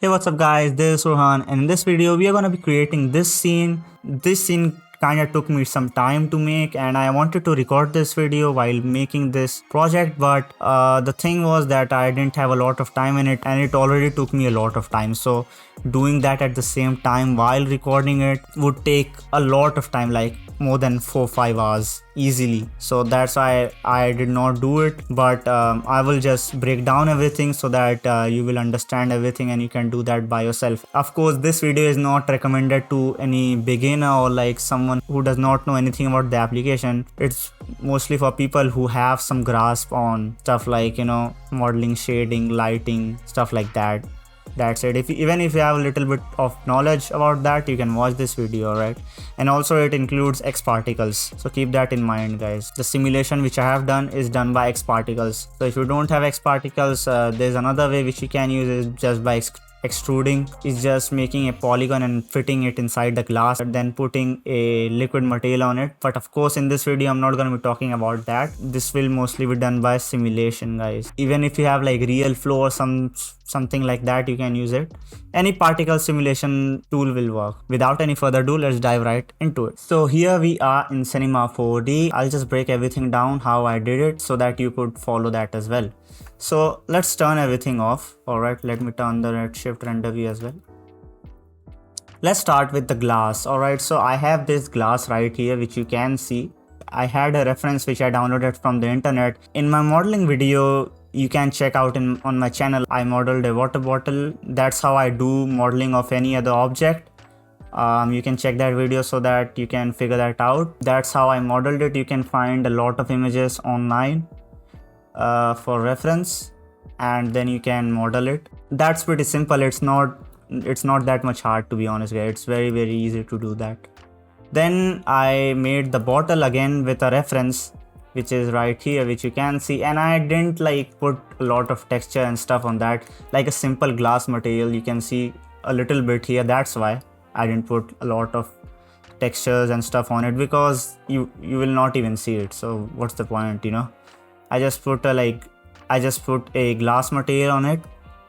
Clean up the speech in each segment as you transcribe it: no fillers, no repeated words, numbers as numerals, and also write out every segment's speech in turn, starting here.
Hey, what's up guys, this is Rohan, and in this video we are going to be creating this scene. This scene kind of took me some time to make, and I wanted to record this video while making this project, but the thing was that I didn't have a lot of time in it, and it already took me a lot of time. So doing that at the same time while recording it would take a lot of time, like more than 4-5 hours easily. So that's why I did not do it, but I will just break down everything so that you will understand everything and you can do that by yourself. Of course, this video is not recommended to any beginner or like someone who does not know anything about the application. It's mostly for people who have some grasp on stuff like, modeling, shading, lighting, stuff like that. That's it. Even if you have a little bit of knowledge about that, you can watch this video, right? And also it includes X particles, so keep that in mind, guys. The simulation which I have done is done by X particles. So if you don't have X particles, there's another way which you can use, is just by extruding. Is just making a polygon and fitting it inside the glass and then putting a liquid material on it. But of course in this video I'm not going to be talking about that. This will mostly be done by simulation, guys. Even if you have like real flow or something like that, you can use it. Any particle simulation tool will work. Without any further ado, let's dive right into it. So here we are in Cinema 4D. I'll just break everything down how I did it so that you could follow that as well. So let's turn everything off. Alright, let me turn the Redshift render view as well. Let's start with the glass. Alright, so I have this glass right here which you can see. I had a reference which I downloaded from the internet. In my modeling video, you can check out on my channel, I modeled a water bottle. That's how I do modeling of any other object. You can check that video so that you can figure that out. That's how I modeled it. You can find a lot of images online for reference, and then you can model it. That's pretty simple. It's not that much hard, to be honest, guys. It's very easy to do that. Then I made the bottle again with a reference which is right here, which you can see, and I didn't like put a lot of texture and stuff on that, like a simple glass material. You can see a little bit here. That's why I didn't put a lot of textures and stuff on it, because you will not even see it. So what's the point, I just put a glass material on it.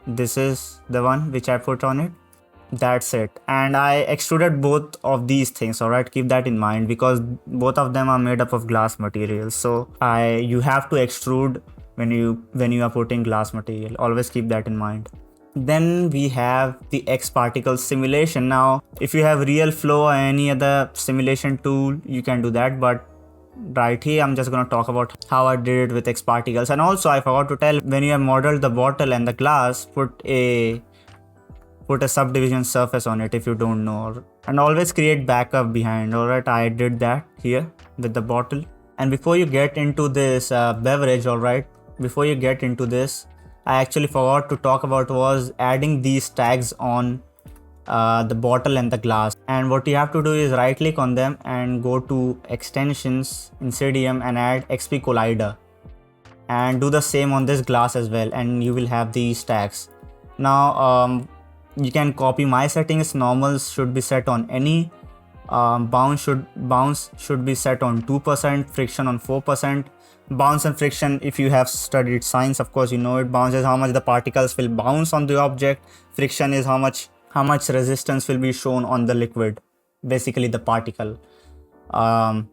This is the one which I put on it. That's it. And I extruded both of these things. Alright, keep that in mind, because both of them are made up of glass materials. So you have to extrude when you are putting glass material. Always keep that in mind. Then we have the X particle simulation. Now if you have real flow or any other simulation tool, you can do that, but right here I'm just going to talk about how I did it with X particles. And also I forgot to tell, when you have modeled the bottle and the glass, put a subdivision surface on it if you don't know, and always create backup behind. Alright, I did that here with the bottle. And before you get into this beverage, alright, before you get into this, I actually forgot to talk about was adding these tags on the bottle and the glass. And what you have to do is right click on them and go to extensions in CDM and add XP Collider, and do the same on this glass as well, and you will have these tags. Now you can copy my settings. Normals should be set on any, bounce should be set on 2%, friction on 4%. Bounce and friction, if you have studied science, of course you know it. Bounce is how much the particles will bounce on the object. Friction is how much resistance will be shown on the liquid, basically the particle. And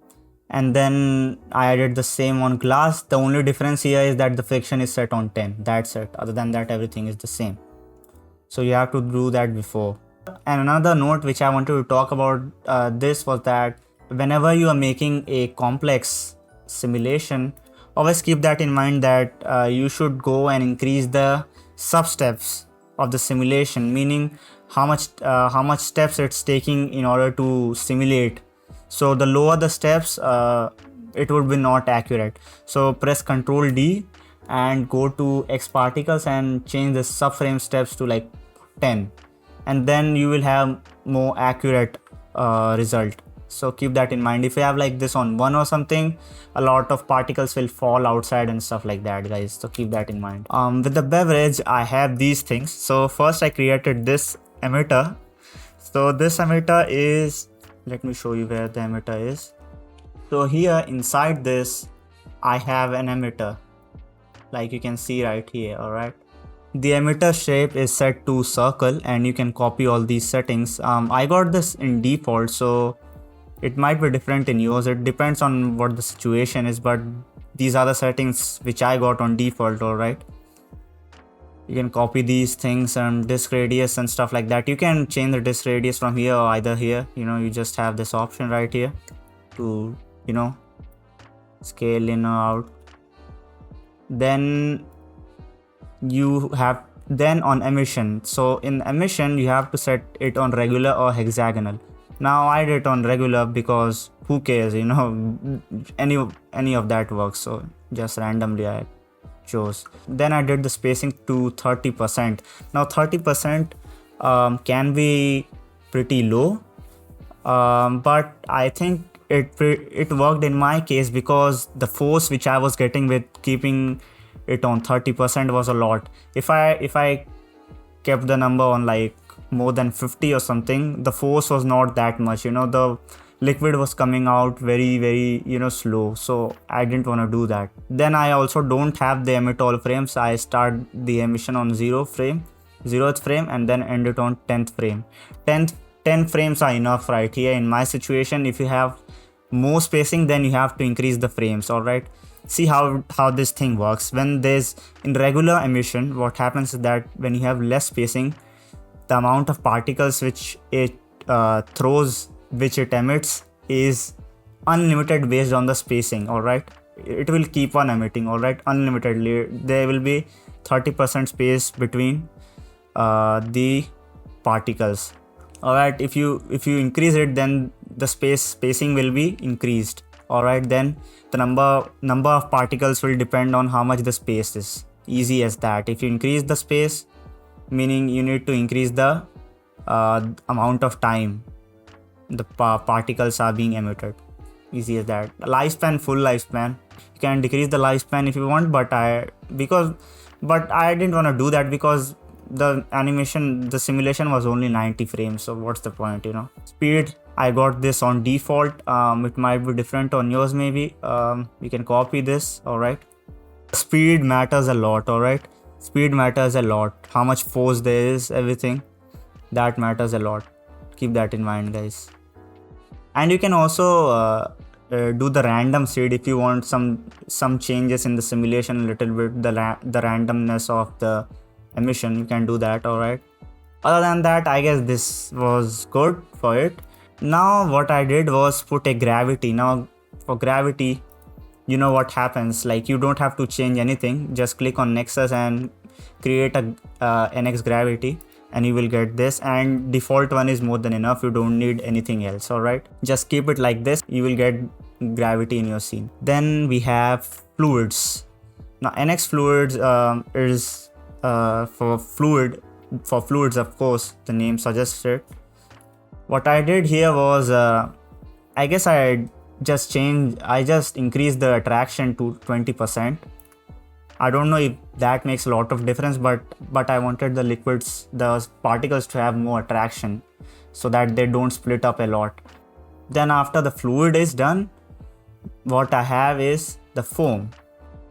then I added the same on glass. The only difference here is that the friction is set on 10. That's it. Other than that, everything is the same. So you have to do that before. And another note which I wanted to talk about this was that whenever you are making a complex simulation, always keep that in mind, that you should go and increase the sub-steps of the simulation, meaning how much steps it's taking in order to simulate. So the lower the steps, it would be not accurate. So press Ctrl D and go to X particles and change the subframe steps to like 10, and then you will have more accurate result. So keep that in mind. If you have like this on 1 or something, a lot of particles will fall outside and stuff like that, guys. So keep that in mind. With the beverage, I have these things. So first I created this emitter. So this emitter is, let me show you where the emitter is. So here inside this I have an emitter, like you can see right here. Alright, The emitter shape is set to circle, and you can copy all these settings. I got this in default, so it might be different in yours. It depends on what the situation is, but these are the settings which I got on default. Alright, you can copy these things and disk radius and stuff like that. You can change the disk radius from here or either here. You just have this option right here to scale in or out. Then you have on emission. So in emission you have to set it on regular or hexagonal. Now I did it on regular because who cares, any of that works, so just randomly I chose. Then I did the spacing to 30%. Now 30% can be pretty low, but I think it worked in my case because the force which I was getting with keeping it on 30% was a lot. If I kept the number on like more than 50 or something, the force was not that much. The liquid was coming out very, very slow, so I didn't want to do that. Then I also don't have the emit all frames. I start the emission on 0th frame and then end it on 10th frame. 10 frames are enough right here. In my situation, if you have more spacing, then you have to increase the frames. All right, see how this thing works. When there's in regular emission, what happens is that when you have less spacing, the amount of particles which it throws, which it emits, is unlimited based on the spacing. All right, it will keep on emitting, all right, unlimitedly. There will be 30% space between the particles. All right, if you increase it, then the spacing will be increased. All right, then the number of particles will depend on how much the space is. Easy as that. If you increase the space, meaning you need to increase the amount of time the particles are being emitted. Easy as that. Lifespan, full lifespan. You can decrease the lifespan if you want, but I didn't want to do that because the simulation was only 90 frames, so what's the point, Speed, I got this on default. It might be different on yours maybe. You can copy this. All right, speed matters a lot. All right, speed matters a lot. How much force there is, everything that matters a lot. Keep that in mind, guys. And you can also do the random seed if you want some changes in the simulation a little bit, the randomness of the emission. You can do that. All right, other than that, I guess this was good for it. Now what I did was put a gravity. Now for gravity, you know what happens, like you don't have to change anything. Just click on nexus and create a nx gravity and you will get this, and default one is more than enough. You don't need anything else. All right, just keep it like this, you will get gravity in your scene. Then we have fluids. Now nx fluids is for fluids, of course, the name suggests it. What I did here was I guess I just increased the attraction to 20%. I don't know if that makes a lot of difference, but I wanted the particles to have more attraction so that they don't split up a lot. Then after the fluid is done, what I have is the foam.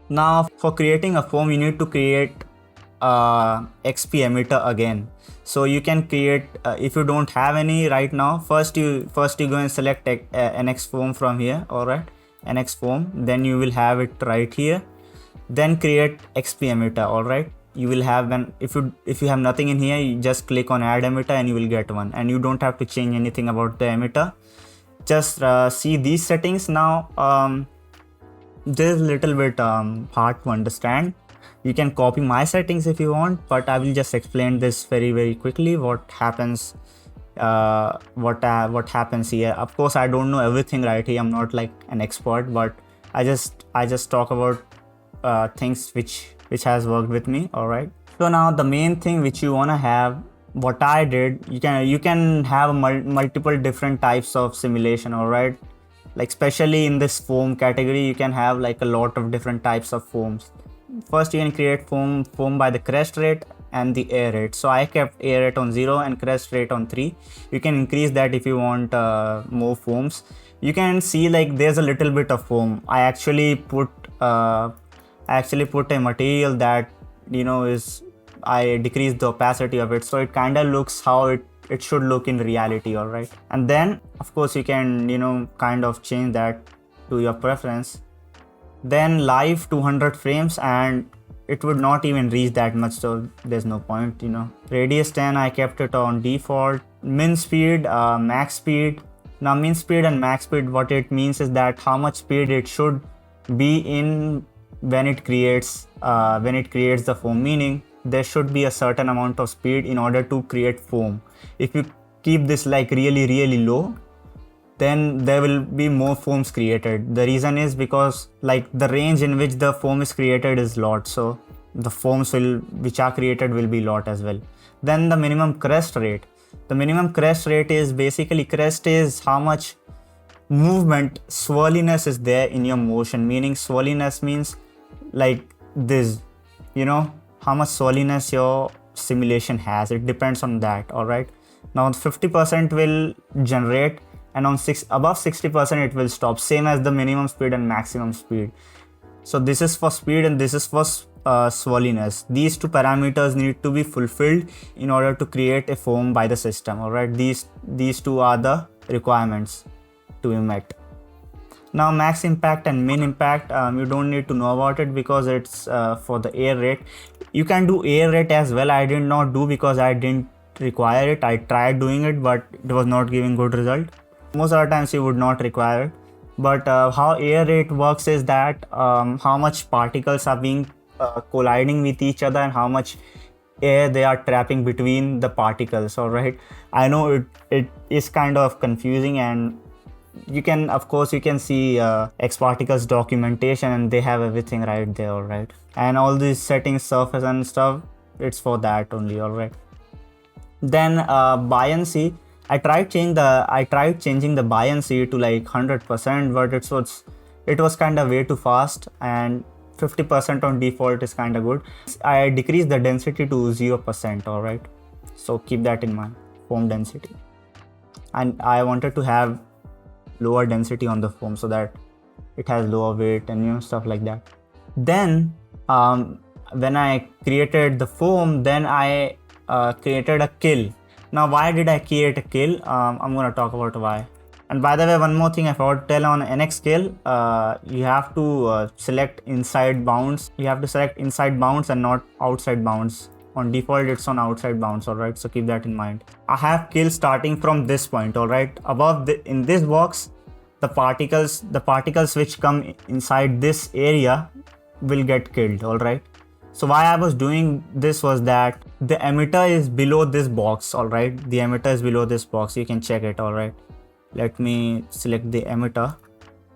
Now for creating a foam, you need to create XP emitter again. So you can create if you don't have any right now, first you go and select NX foam from here. All right, NX foam, then you will have it right here. Then create XP emitter. All right, you will have one. If you have nothing in here, you just click on add emitter and you will get one, and you don't have to change anything about the emitter. Just see these settings. Now this is a little bit hard to understand. You can copy my settings if you want, but I will just explain this very, very quickly. What happens here. Of course, I don't know everything right here. I'm not like an expert, but I just talk about things which has worked with me. All right. So now the main thing which you wanna have, what I did, you can have multiple different types of simulation. All right. Like especially in this foam category, you can have like a lot of different types of foams. First, you can create foam by the crest rate and the air rate. So I kept air rate on 0 and crest rate on 3. You can increase that if you want more foams. You can see like there's a little bit of foam. I actually put a material that is I decreased the opacity of it, so it kind of looks how it should look in reality. All right, and then of course you can kind of change that to your preference. Then live 200 frames, and it would not even reach that much, so there's no point. Radius 10, I kept it on default. Min speed, max speed. Now min speed and max speed, what it means is that how much speed it should be in when it creates the foam, meaning there should be a certain amount of speed in order to create foam. If you keep this like really low, then there will be more foams created. The reason is because like the range in which the foam is created is lot, so the foams which are created will be lot as well. Then the minimum crest rate. The minimum crest rate is basically, crest is how much movement, swirliness is there in your motion, meaning swirliness means like this, how much swirliness your simulation has. It depends on that. All right, now 50% will generate, and on above 60% it will stop, same as the minimum speed and maximum speed. So this is for speed and this is for swirliness. These two parameters need to be fulfilled in order to create a foam by the system. All right, these two are the requirements to be met. Now max impact and min impact, you don't need to know about it because it's for the air rate. You can do air rate as well. I did not do because I didn't require it. I tried doing it, but it was not giving good result. Most of the times you would not require it. But how air rate works is that how much particles are being colliding with each other and how much air they are trapping between the particles. All right, I know it is kind of confusing, and you can see Xparticles documentation and they have everything right there. All right, and all these settings, surface and stuff, it's for that only. All right, then buoyancy, I tried changing the buoyancy to like 100%, but it was kind of way too fast, and 50% on default is kind of good. I decreased the density to 0%. All right, so keep that in mind, foam density. And I wanted to have lower density on the foam so that it has lower weight and stuff like that. Then when I created the foam, then I created a kill. Now why did I create a kill? I'm gonna talk about why. And by the way, one more thing I forgot to tell, on NX scale, you have to select inside bounds. You have to select inside bounds and not outside bounds. On default, it's on outside bounds. All right, so keep that in mind. I have kill starting from this point. All right, above in this box, the particles which come inside this area will get killed. All right. So why I was doing this was that the emitter is below this box. All right, the emitter is below this box. You can check it. All right. Let me select the emitter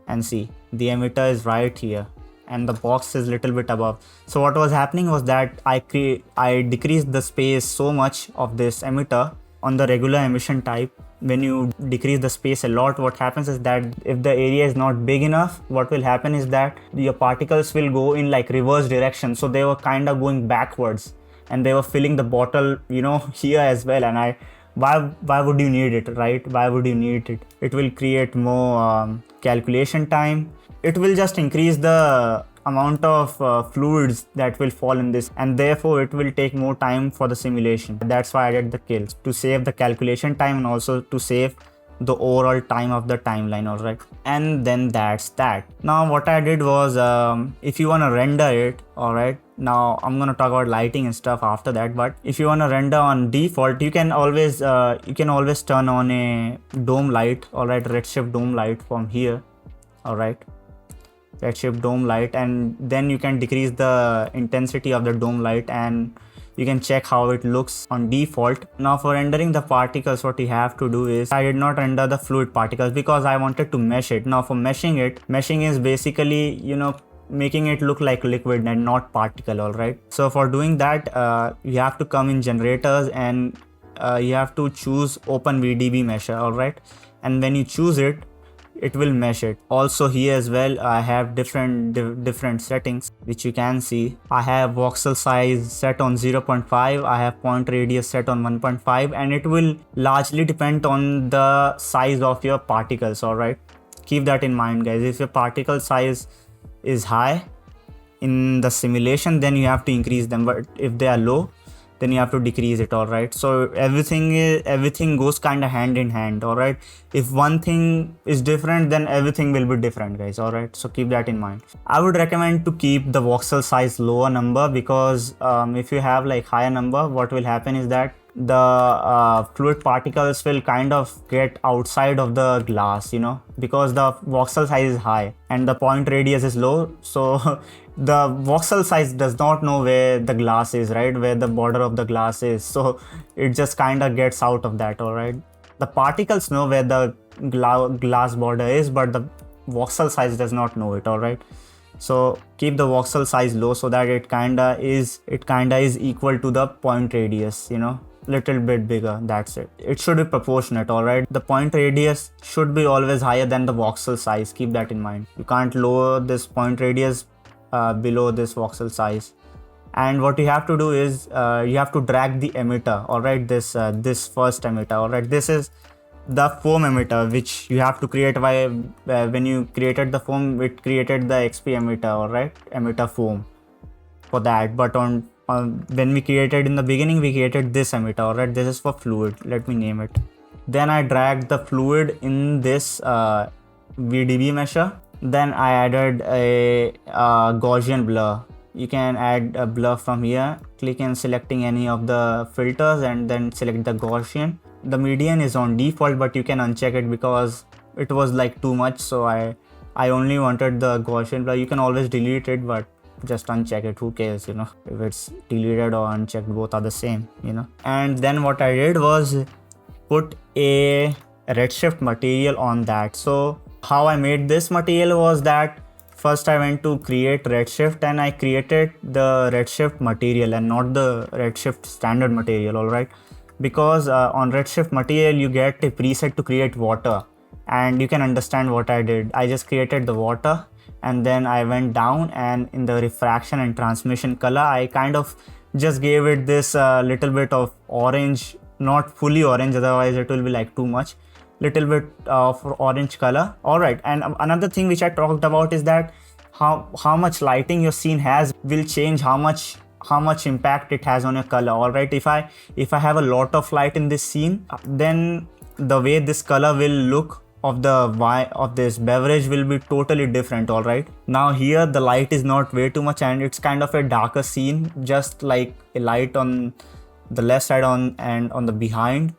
and see, the emitter is right here and the box is little bit above. So what was happening was that I decreased the space so much of this emitter on the regular emission type. When you decrease the space a lot, what happens is that if the area is not big enough, what will happen is that your particles will go in like reverse direction. So they were kind of going backwards and they were filling the bottle, here as well. And why would you need it, right? Why would you need it? It will create more calculation time. It will just increase the amount of fluids that will fall in this, and therefore it will take more time for the simulation. That's why I did the kills, to save the calculation time and also to save the overall time of the timeline. All right, and then that's that. Now what I did was, if you want to render it, all right, now I'm gonna talk about lighting and stuff after that, but if you want to render on default, you can always turn on a dome light. All right, Redshift dome light from here. All right, Redshift dome light, and then you can decrease the intensity of the dome light and you can check how it looks on default. Now for rendering the particles, what you have to do is, I did not render the fluid particles because I wanted to mesh it. Now for meshing is basically, making it look like liquid and not particle. All right, so for doing that, you have to come in generators and you have to choose OpenVDB mesher. All right, and when you choose it, it will mesh it. Also here as well, I have different settings which you can see. I have voxel size set on 0.5, I have point radius set on 1.5, and it will largely depend on the size of your particles. All right, keep that in mind, guys. If your particle size is high in the simulation, then you have to increase them, but if they are low, then you have to decrease it. All right, so everything goes kind of hand in hand. All right, if one thing is different, then everything will be different, guys. All right, so keep that in mind. I would recommend to keep the voxel size lower number, because if you have like higher number, what will happen is that the fluid particles will kind of get outside of the glass, you know, because the voxel size is high and the point radius is low. So the voxel size does not know where the glass is, right, where the border of the glass is, so it just kind of gets out of that. All right, the particles know where the glass border is, but the voxel size does not know it. All right, so keep the voxel size low so that it kinda is equal to the point radius, you know, little bit bigger. That's it. It should be proportionate. All right, the point radius should be always higher than the voxel size. Keep that in mind. You can't lower this point radius below this voxel size. And what you have to do is you have to drag the emitter. All right, this first emitter. All right, this is the foam emitter which you have to create. When you created the foam, it created the XP emitter. All right, emitter foam for that. But when we created in the beginning, we created this emitter. All right, this is for fluid. Let me name it. Then I dragged the fluid in this VDB measure. Then I added a Gaussian blur. You can add a blur from here. Click in selecting any of the filters and then select the Gaussian. The median is on default, but you can uncheck it because it was like too much. So I only wanted the Gaussian blur. You can always delete it, but just uncheck it. Who cares, you know, if it's deleted or unchecked, both are the same, you know. And then what I did was put a Redshift material on that. So how I made this material was that first I went to create Redshift and I created the Redshift material and not the Redshift standard material. All right, because on Redshift material you get a preset to create water, and you can understand what I did. I just created the water, and then I went down, and in the refraction and transmission color, I kind of just gave it this little bit of orange, not fully orange, otherwise it will be like too much, little bit of orange color. All right, and another thing which I talked about is that how much lighting your scene has will change how much impact it has on your color. All right, if I have a lot of light in this scene, then the way this color will look of this beverage will be totally different. All right, now here the light is not way too much and it's kind of a darker scene, just like a light on the left side and on the behind.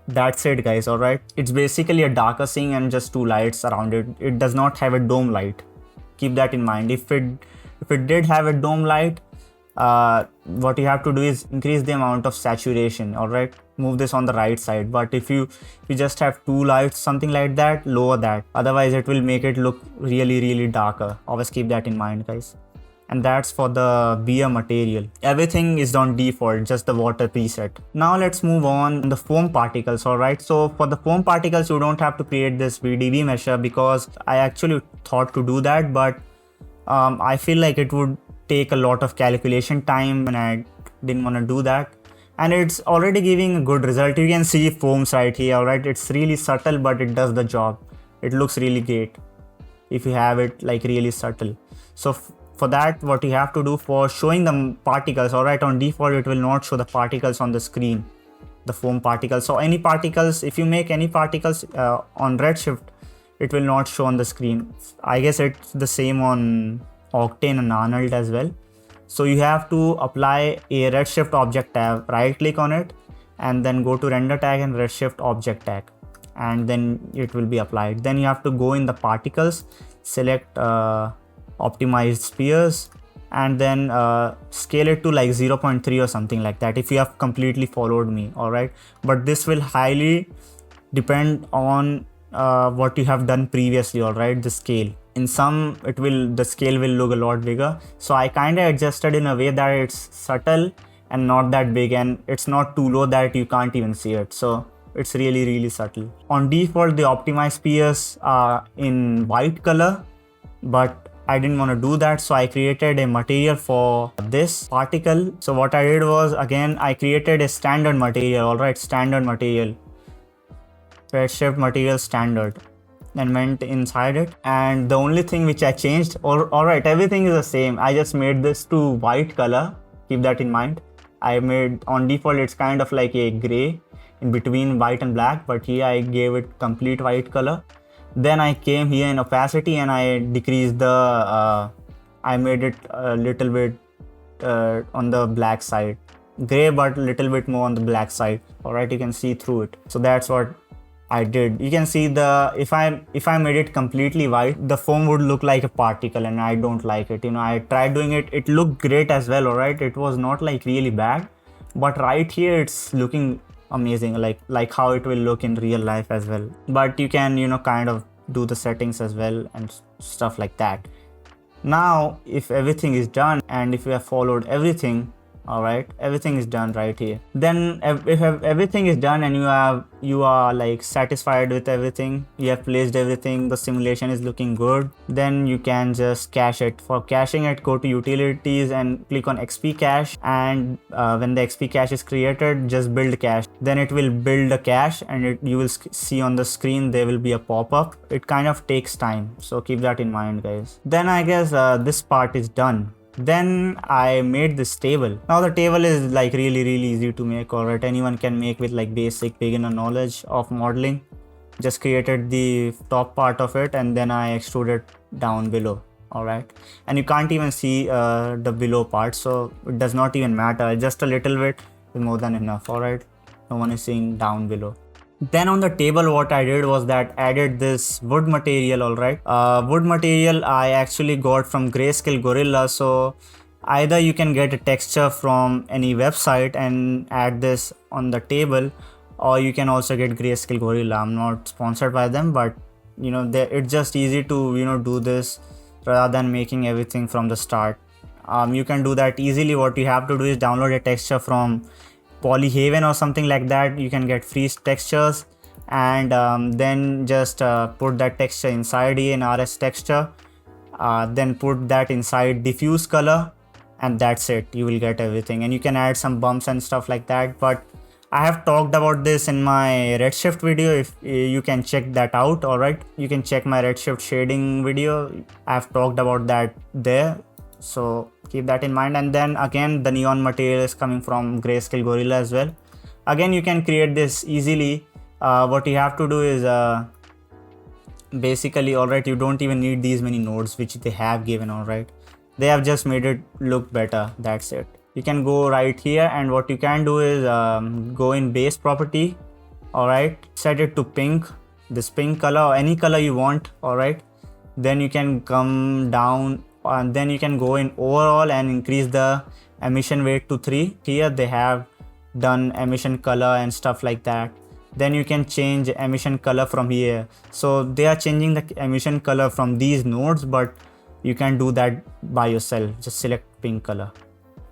That's it, guys. All right, it's basically a darker scene and just two lights around it. It does not have a dome light. Keep that in mind. If it did have a dome light, what you have to do is increase the amount of saturation. All right, move this on the right side. But if you just have two lights, something like that, lower that, otherwise it will make it look really darker. Always keep that in mind, guys. And that's for the beer material. Everything is on default, just the water preset. Now let's move on the foam particles. All right, so for the foam particles you don't have to create this VDB measure, because I actually thought to do that, but I feel like it would take a lot of calculation time and I didn't want to do that. And it's already giving a good result. You can see foams right here. All right, it's really subtle, but it does the job. It looks really great if you have it like really subtle. So for that, what you have to do for showing the particles, all right, on default it will not show the particles on the screen, the foam particles. So any particles, if you make any particles on Redshift, it will not show on the screen. I guess it's the same on Octane and Arnold as well. So you have to apply a Redshift object tag, right click on it and then go to render tag and Redshift object tag, and then it will be applied. Then you have to go in the particles, select optimized spheres, and then scale it to like 0.3 or something like that, if you have completely followed me. All right, but this will highly depend on what you have done previously. All right, the scale, in some the scale will look a lot bigger, so I kind of adjusted in a way that it's subtle and not that big, and it's not too low that you can't even see it, so it's really subtle. On default the optimized spheres are in white color, but I didn't want to do that, so I created a material for this particle. So what I did was, again, I created a standard material. All right, standard material, Redshift material standard, and went inside it. And the only thing which I changed, all right, everything is the same. I just made this to white color. Keep that in mind. I made on default it's kind of like a gray in between white and black, but here I gave it complete white color. Then I came here in opacity and I decreased the I made it a little bit on the black side, gray but a little bit more on the black side. All right, you can see through it. So that's what I did. You can see the if I made it completely white, the foam would look like a particle, and I don't like it. You know, I tried doing it. It looked great as well. All right, it was not like really bad, but right here it's looking amazing, like how it will look in real life as well. But you can, you know, kind of do the settings as well and stuff like that. Now if everything is done and if you have followed everything, all right, everything is done right here. Then if everything is done and you are like satisfied with everything, you have placed everything, the simulation is looking good, then you can just cache it. For caching it, go to utilities and click on XP cache, and when the XP cache is created, just build cache. Then it will build a cache, and you will see on the screen there will be a pop-up. It kind of takes time, so keep that in mind, guys. Then I guess this part is done. Then I made this table. Now the table is like really easy to make. Alright, anyone can make with like basic beginner knowledge of modeling. Just created the top part of it and then I extruded down below. Alright, and you can't even see the below part, so it does not even matter. Just a little bit is more than enough. Alright, no one is seeing down below. Then on the table what I did was that added this wood material. Alright, wood material I actually got from Grayscale Gorilla. So either you can get a texture from any website and add this on the table, or you can also get Grayscale Gorilla. I'm not sponsored by them, but you know, it's just easy to, you know, do this rather than making everything from the start. You can do that easily. What you have to do is download a texture from Polyhaven or something like that. You can get free textures, and then just put that texture inside here in RS texture, then put that inside diffuse color, and that's it. You will get everything, and you can add some bumps and stuff like that. But I have talked about this in my Redshift video. If you can check that out. All right, you can check my Redshift shading video. I have talked about that there, so keep that in mind. And then again, the neon material is coming from Grayscale Gorilla as well. Again, you can create this easily. What you have to do is basically, alright, you don't even need these many nodes which they have given. Alright, they have just made it look better. That's it. You can go right here, and what you can do is go in base property. Alright, set it to pink, this pink color or any color you want. Alright, then you can come down and then you can go in overall and increase the emission weight to 3. Here they have done emission color and stuff like that. Then you can change emission color from here. So they are changing the emission color from these nodes, but you can do that by yourself. Just select pink color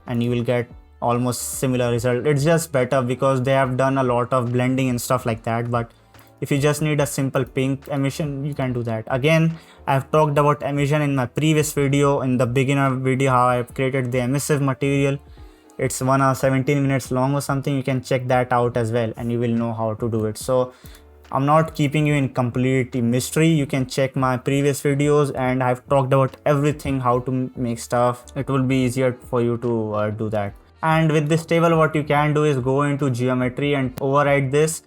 and you will get almost similar result. It's just better because they have done a lot of blending and stuff like that. But if you just need a simple pink emission, you can do that. Again, I've talked about emission in my previous video, in the beginner video, how I've created the emissive material. It's 1 hour 17 minutes long or something. You can check that out as well and you will know how to do it. So I'm not keeping you in complete mystery. You can check my previous videos and I've talked about everything, how to make stuff. It will be easier for you to do that. And with this table, what you can do is go into geometry and override this,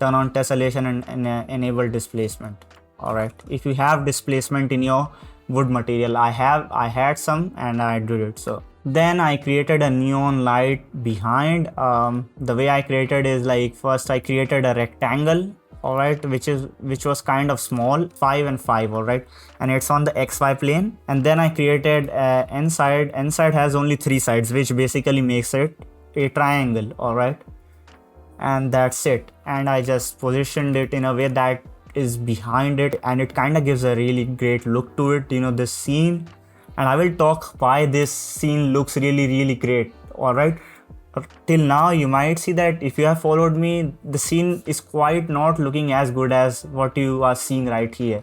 turn on tessellation and enable displacement. Alright, if you have displacement in your wood material, I had some and I did it. So then I created a neon light behind. The way I created is like, first I created a rectangle, alright, which was kind of small, 5 and 5, alright, and it's on the XY plane. And then I created n side. N side has only 3 sides, which basically makes it a triangle, alright, and that's it. And I just positioned it in a way that is behind it, and it kind of gives a really great look to it, you know, this scene. And I will talk why this scene looks really great. Alright, till now you might see that if you have followed me, the scene is quite not looking as good as what you are seeing right here.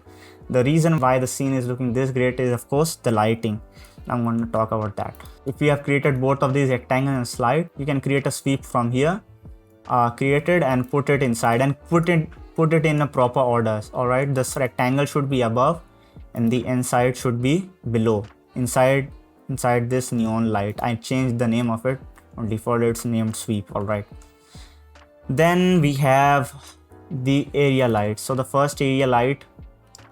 The reason why the scene is looking this great is of course the lighting. I'm going to talk about that. If you have created both of these, rectangle and slide, you can create a sweep from here, created, and put it inside and put it in a proper order. Alright, this rectangle should be above and the inside should be below, inside this neon light. I changed the name of it On default it's named sweep. All right, then we have the area light. So the first area light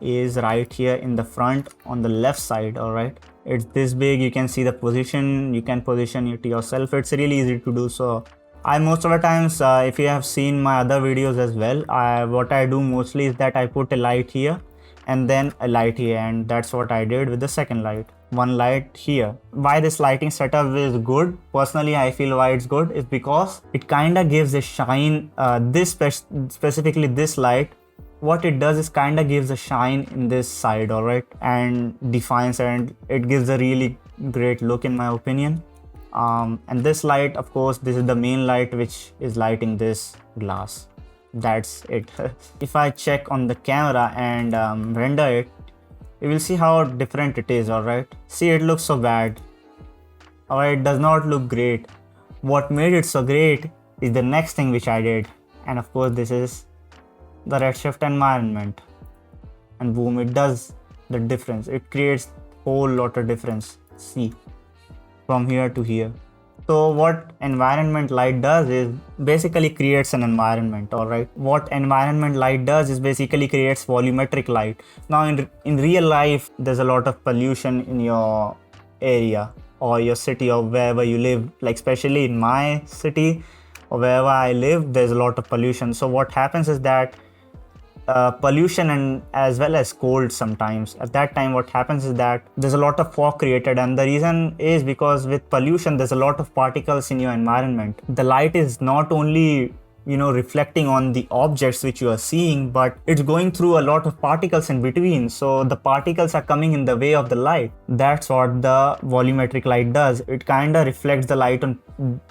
is right here in the front on the left side. All right, it's this big. You can see the position, you can position it yourself. It's really easy to do. So I most of the times, if you have seen my other videos as well, what I do mostly is that I put a light here and then a light here, and that's what I did with the second light. One light here. Why this lighting setup is good, personally I feel why it's good, is because it kind of gives a shine. Specifically this light, what it does is kind of gives a shine in this side, all right, and defines, and it gives a really great look in my opinion. And this light, of course, this is the main light which is lighting this glass. That's it. If I check on the camera and render it, you will see how different it is. All right, see, it looks so bad. All right, it does not look great. What made it so great is the next thing which I did, and of course this is the Redshift environment, and boom, it does the difference. It creates a whole lot of difference. See, from here to here. So what environment light does is basically creates an environment. All right, what environment light does is basically creates volumetric light. Now in real life, there's a lot of pollution in your area or your city or wherever you live. Like especially in my city or wherever I live, there's a lot of pollution. So what happens is that pollution and as well as cold sometimes. At that time, what happens is that there's a lot of fog created, and the reason is because with pollution, there's a lot of particles in your environment. The light is not only reflecting on the objects which you are seeing, but it's going through a lot of particles in between. So the particles are coming in the way of the light. That's what the volumetric light does. It kind of reflects the light on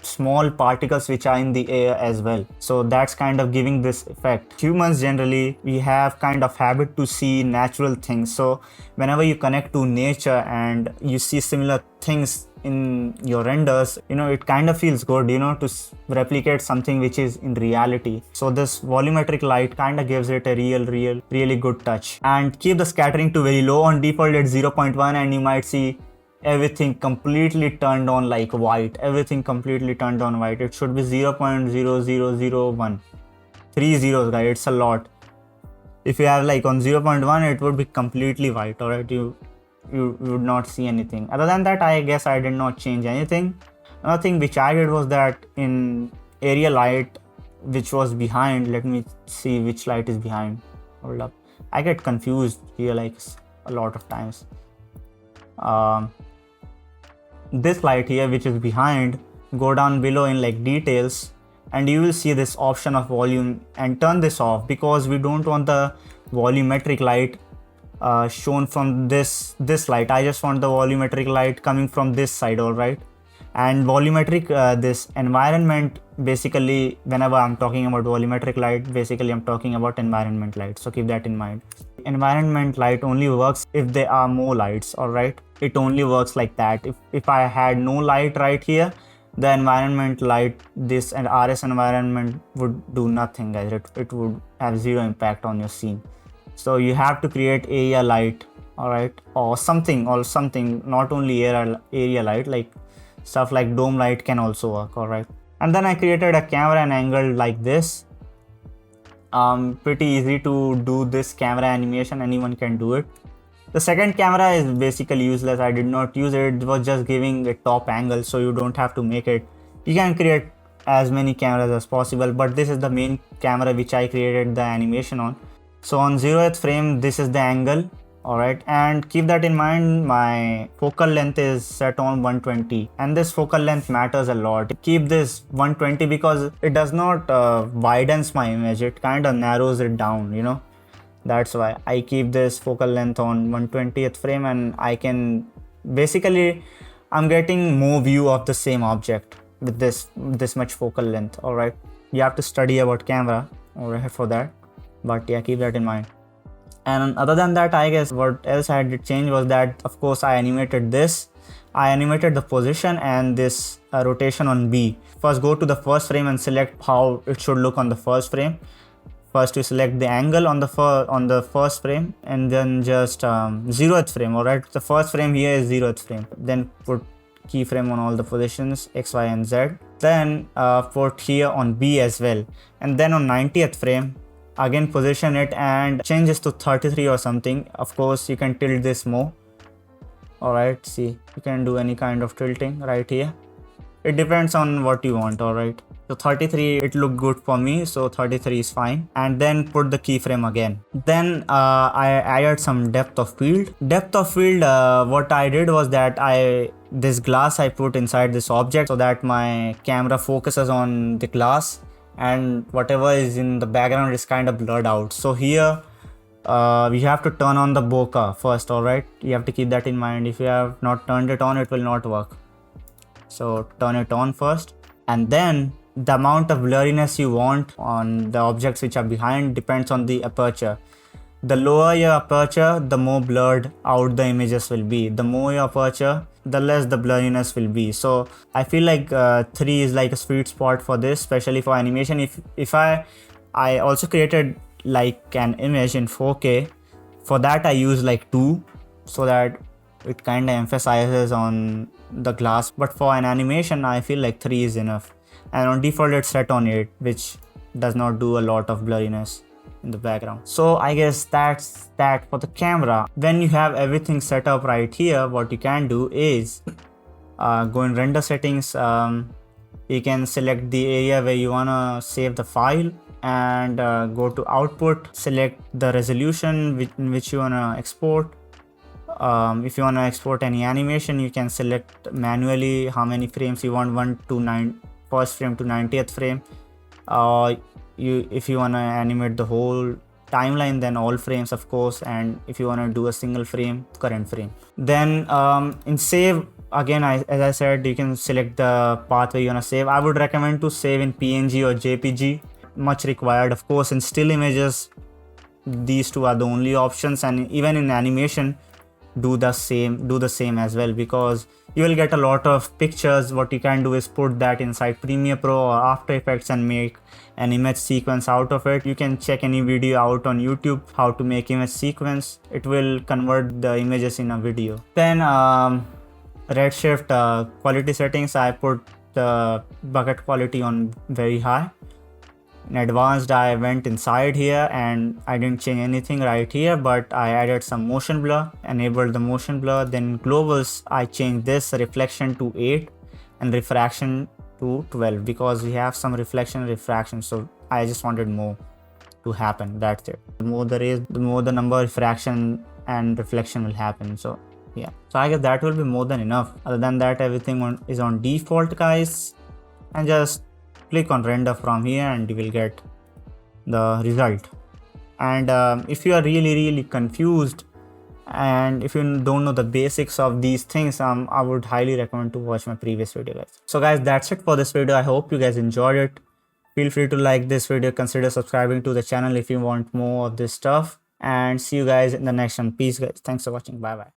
small particles which are in the air as well. So that's kind of giving this effect. Humans generally, we have kind of habit to see natural things. So whenever you connect to nature and you see similar things in your renders, it kind of feels good, to replicate something which is in reality. So this volumetric light kind of gives it a really good touch. And keep the scattering to very low. On default it's 0.1, and you might see everything completely turned on like white. Everything completely turned on white. It should be 0.0001. 3 zeros, guys, it's a lot. If you have like on 0.1, it would be completely white. All right, you would not see anything. Other than that, I guess I did not change anything. Another thing which I did was that in area light which was behind, let me see which light is behind. Hold up, I get confused here like a lot of times. This light here which is behind, go down below in like details, and you will see this option of volume, and turn this off because we don't want the volumetric light shown from this light. I just want the volumetric light coming from this side. All right, and volumetric this environment, basically whenever I'm talking about volumetric light, basically I'm talking about environment light. So keep that in mind. Environment light only works if there are more lights. All right, it only works like that. If I had no light right here, the environment light, this and RS environment would do nothing, guys. It would have zero impact on your scene. So you have to create area light, all right, or something, not only area light, like stuff like dome light can also work. All right, and then I created a camera and angle like this. Pretty easy to do this camera animation, anyone can do it. The second camera is basically useless. I did not use it. It was just giving a top angle, so you don't have to make it. You can create as many cameras as possible, but this is the main camera which I created the animation on. So on 0th frame, this is the angle. All right, and keep that in mind, my focal length is set on 120, and this focal length matters a lot. Keep this 120 because it does not widens my image, it kind of narrows it down, That's why I keep this focal length on 120th frame, and I can basically, I'm getting more view of the same object with this much focal length. All right, you have to study about camera, all right, for that, but yeah, keep that in mind. And other than that, I guess what else I had to change was that, of course, I animated this. I animated the position and this rotation on B. First, go to the first frame and select how it should look on the first frame. First, you select the angle on the first frame, and then just 0th frame. All right, the first frame here is 0th frame. Then put keyframe on all the positions X, Y, and Z. Then put here on B as well, and then on 90th frame again position it and change this to 33 or something. Of course you can tilt this more. Alright, see, you can do any kind of tilting right here. It depends on what you want. Alright, so 33, it looked good for me, so 33 is fine. And then put the keyframe again. Then I added some depth of field. Depth of field, what I did was that this glass I put inside this object so that my camera focuses on the glass and whatever is in the background is kind of blurred out. So here we have to turn on the bokeh first. Alright, you have to keep that in mind. If you have not turned it on, it will not work. So turn it on first, and then the amount of blurriness you want on the objects which are behind depends on the aperture. The lower your aperture, the more blurred out the images will be. The more your aperture, the less the blurriness will be. So I feel like 3 is like a sweet spot for this, especially for animation. If I also created like an image in 4K. For that I use like 2, so that it kind of emphasizes on the glass. But for an animation I feel like 3 is enough, and on default it's set on 8, which does not do a lot of blurriness in the background. So I guess that's that for the camera. When you have everything set up right here, what you can do is go in render settings. You can select the area where you wanna save the file, and go to output, select the resolution in which you wanna export. If you want to export any animation, you can select manually how many frames you want, 1 to 9, first frame to 90th frame. If you want to animate the whole timeline, then all frames of course, and if you want to do a single frame, current frame. Then in save, again as I said, you can select the path where you want to save. I would recommend to save in PNG or JPG, much required. Of course in still images these two are the only options, and even in animation do the same as well, because you will get a lot of pictures. What you can do is put that inside Premiere Pro or After Effects and make an image sequence out of it. You can check any video out on YouTube how to make image sequence. It will convert the images in a video. Then Redshift quality settings, I put the bucket quality on very high. In advanced I went inside here and I didn't change anything right here, but I added some motion blur, enabled the motion blur. Then globals, I changed this reflection to 8 and refraction to 12, because we have some refraction, so I just wanted more to happen. That's it. The more there is, the more the number of refraction and reflection will happen. So yeah, so I guess that will be more than enough. Other than that, everything is on default, guys, and just click on render from here and you will get the result. And if you are really confused and if you don't know the basics of these things, I would highly recommend to watch my previous video, guys. So guys, that's it for this video. I hope you guys enjoyed it. Feel free to like this video, consider subscribing to the channel if you want more of this stuff, and see you guys in the next one. Peace, guys. Thanks for watching. Bye bye.